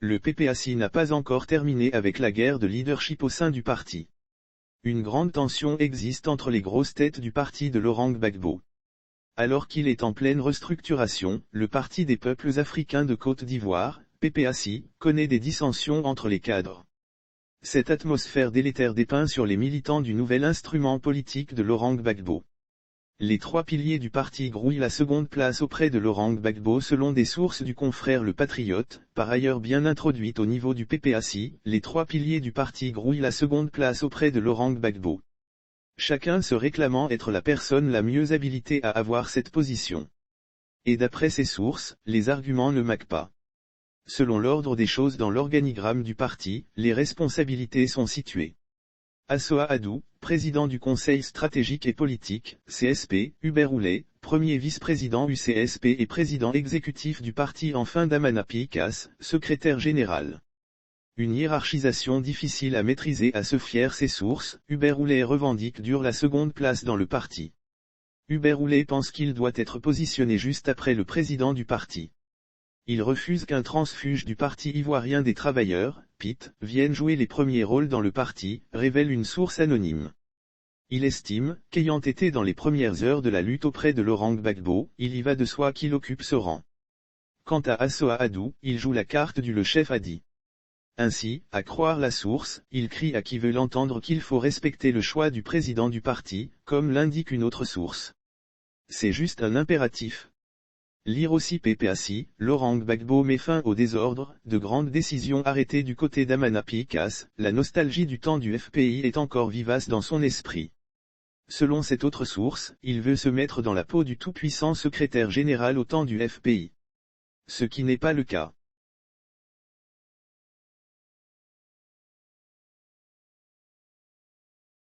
le PPAC n'a pas encore terminé avec la guerre de leadership au sein du parti. Une grande tension existe entre les grosses têtes du parti de Laurent Gbagbo. Alors qu'il est en pleine restructuration, le Parti des peuples africains de Côte d'Ivoire, PPAC, connaît des dissensions entre les cadres. Cette atmosphère délétère dépeint sur les militants du nouvel instrument politique de Laurent Gbagbo. Les trois piliers du parti grouillent la seconde place auprès de Laurent Gbagbo selon des sources du confrère Le Patriote, par ailleurs bien introduite au niveau du PPAC, les trois piliers du parti grouillent la seconde place auprès de Laurent Gbagbo. Chacun se réclamant être la personne la mieux habilitée à avoir cette position. Et d'après ces sources, les arguments ne manquent pas. Selon l'ordre des choses dans l'organigramme du parti, les responsabilités sont situées. Assoa Adou, président du Conseil stratégique et politique, CSP, Hubert Oulé, premier vice-président UCSP et président exécutif du parti enfin Damana Pikas, secrétaire général. Une hiérarchisation difficile à maîtriser à se fier ses sources, Hubert Oulé revendique dur la seconde place dans le parti. Hubert Oulé pense qu'il doit être positionné juste après le président du parti. Il refuse qu'un transfuge du Parti ivoirien des travailleurs, PIT, vienne jouer les premiers rôles dans le parti, révèle une source anonyme. Il estime, qu'ayant été dans les premières heures de la lutte auprès de Laurent Gbagbo, il y va de soi qu'il occupe ce rang. Quant à Assoa Adou, il joue la carte du le chef a dit. Ainsi, à croire la source, il crie à qui veut l'entendre qu'il faut respecter le choix du président du parti, comme l'indique une autre source. C'est juste un impératif. Lire aussi PPAC, Laurent Gbagbo met fin au désordre, de grandes décisions arrêtées du côté d'Amana Pikas, la nostalgie du temps du FPI est encore vivace dans son esprit. Selon cette autre source, il veut se mettre dans la peau du tout-puissant secrétaire général au temps du FPI. Ce qui n'est pas le cas.